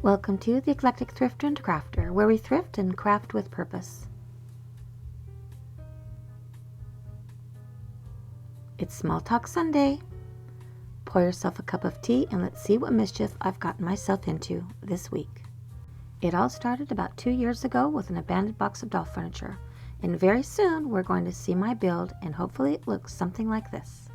Welcome to the Eclectic Thrifter and Crafter, where we thrift and craft with purpose. It's Small Talk Sunday. Pour yourself a cup of tea and let's see what mischief I've gotten myself into this week. It all started about 2 years ago with an abandoned box of doll furniture, and very soon we're going to see my build, and hopefully it looks something like this.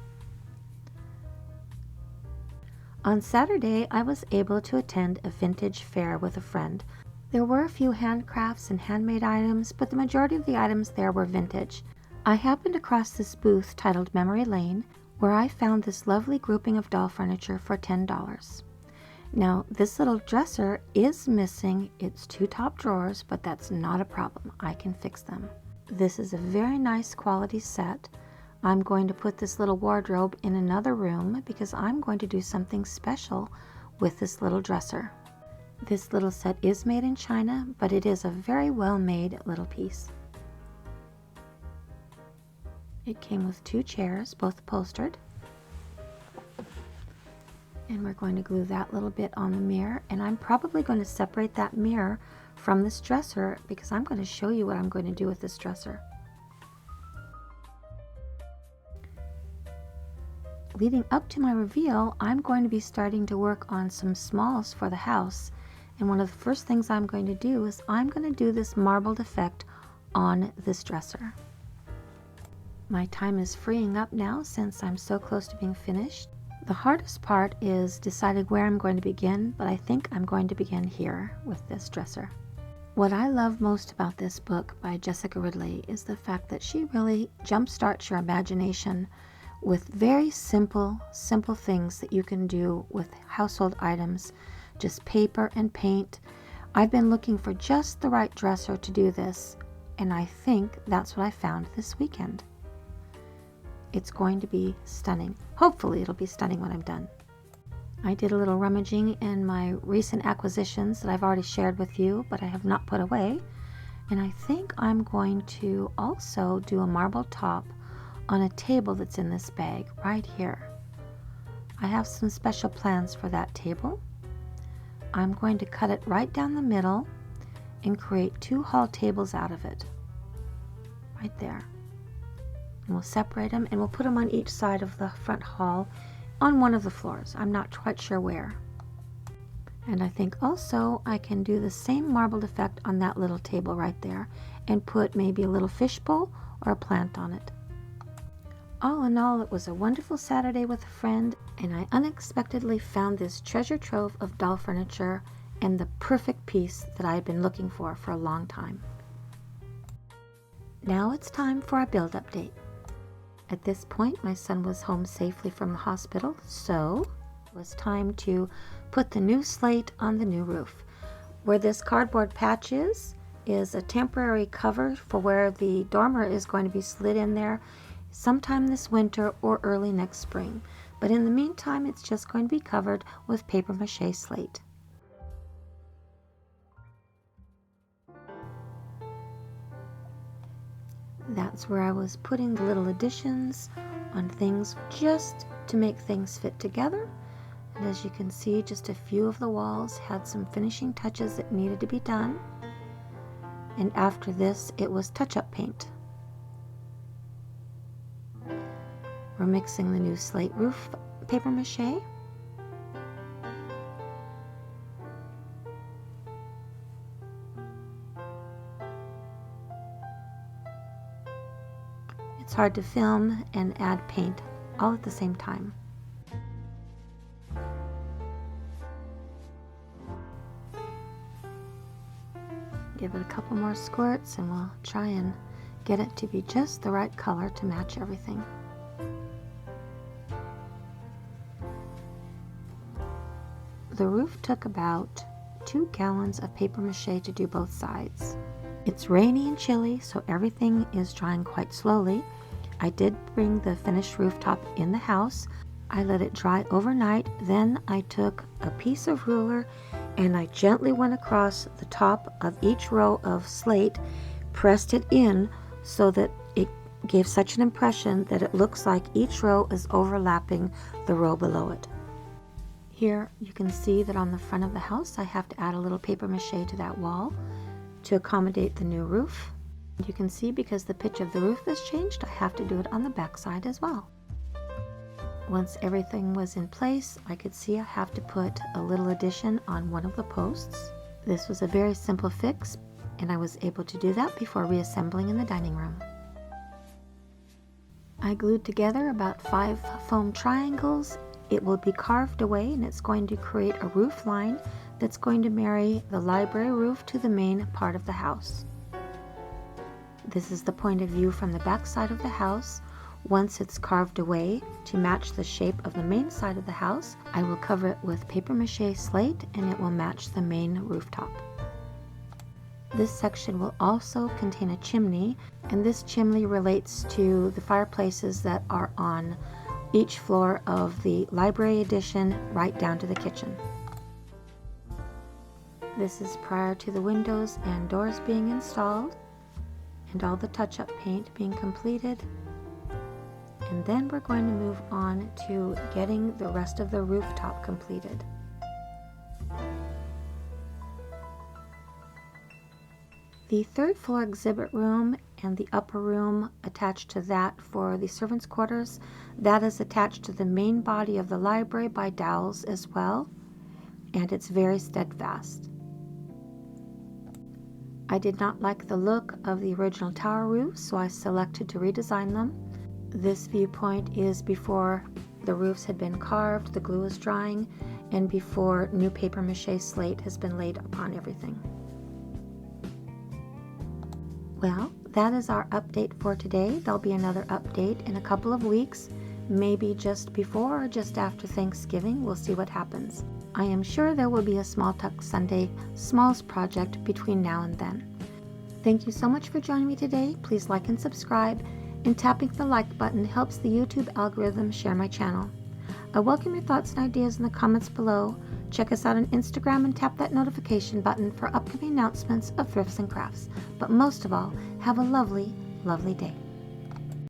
On Saturday, I was able to attend a vintage fair with a friend. There were a few handcrafts and handmade items, but the majority of the items there were vintage. I happened across this booth titled Memory Lane, where I found this lovely grouping of doll furniture for $10. Now, this little dresser is missing its 2 top drawers, but that's not a problem. I can fix them. This is a very nice quality set. I'm going to put this little wardrobe in another room because I'm going to do something special with this little dresser. This little set is made in China, but it is a very well made little piece. It came with 2 chairs, both upholstered. And we're going to glue that little bit on the mirror, and I'm probably going to separate that mirror from this dresser because I'm going to show you what I'm going to do with this dresser. Leading up to my reveal, I'm going to be starting to work on some smalls for the house, and one of the first things I'm going to do is I'm going to do this marbled effect on this dresser. My time is freeing up now since I'm so close to being finished. The hardest part is deciding where I'm going to begin, but I think I'm going to begin here with this dresser. What I love most about this book by Jessica Ridley is the fact that she really jumpstarts your imagination with very simple things that you can do with household items, just paper and paint. I've been looking for just the right dresser to do this, and I think that's what I found this weekend. It's going to be stunning. Hopefully it'll be stunning when I'm done. I did a little rummaging in my recent acquisitions that I've already shared with you, but I have not put away, and I think I'm going to also do a marble top on a table that's in this bag right here. I have some special plans for that table. I'm going to cut it right down the middle and create 2 hall tables out of it. Right there. And we'll separate them and we'll put them on each side of the front hall on one of the floors. I'm not quite sure where. And I think also I can do the same marbled effect on that little table right there and put maybe a little fishbowl or a plant on it. All in all, it was a wonderful Saturday with a friend, and I unexpectedly found this treasure trove of doll furniture and the perfect piece that I had been looking for a long time. Now it's time for our build update. At this point, my son was home safely from the hospital, so it was time to put the new slate on the new roof. Where this cardboard patch is a temporary cover for where the dormer is going to be slid in there sometime this winter or early next spring. But in the meantime, it's just going to be covered with paper mache slate. That's where I was putting the little additions on things just to make things fit together. And as you can see, just a few of the walls had some finishing touches that needed to be done. And after this, it was touch-up paint. We're mixing the new slate roof paper mache. It's hard to film and add paint all at the same time. Give it a couple more squirts and we'll try and get it to be just the right color to match everything. The roof took about 2 gallons of paper mache to do both sides. It's rainy and chilly, so everything is drying quite slowly. I did bring the finished rooftop in the house. I let it dry overnight. Then I took a piece of ruler and I gently went across the top of each row of slate, pressed it in so that it gave such an impression that it looks like each row is overlapping the row below it. Here you can see that on the front of the house I have to add a little paper mache to that wall to accommodate the new roof. You can see because the pitch of the roof has changed, I have to do it on the back side as well. Once everything was in place, I could see I have to put a little addition on one of the posts. This was a very simple fix, and I was able to do that before reassembling in the dining room. I glued together about 5 foam triangles. It will be carved away, and it's going to create a roof line that's going to marry the library roof to the main part of the house. This is the point of view from the back side of the house. Once it's carved away to match the shape of the main side of the house, I will cover it with paper mache slate and it will match the main rooftop. This section will also contain a chimney, and this chimney relates to the fireplaces that are on each floor of the library addition right down to the kitchen. This is prior to the windows and doors being installed and all the touch-up paint being completed. And then we're going to move on to getting the rest of the rooftop completed. The third floor exhibit room and the upper room attached to that for the servants' quarters, that is attached to the main body of the library by dowels as well, and it's very steadfast. I did not like the look of the original tower roofs, so I selected to redesign them. This viewpoint is before the roofs had been carved, the glue is drying, and before new paper mache slate has been laid upon everything. Well, that is our update for today. There'll be another update in a couple of weeks, maybe just before or just after Thanksgiving. We'll see what happens. I am sure there will be a Small Tuck Sunday Smalls project between now and then. Thank you so much for joining me today. Please like and subscribe, and tapping the like button helps the YouTube algorithm share my channel. I welcome your thoughts and ideas in the comments below. Check us out on Instagram and tap that notification button for upcoming announcements of thrifts and crafts. But most of all, have a lovely, lovely day.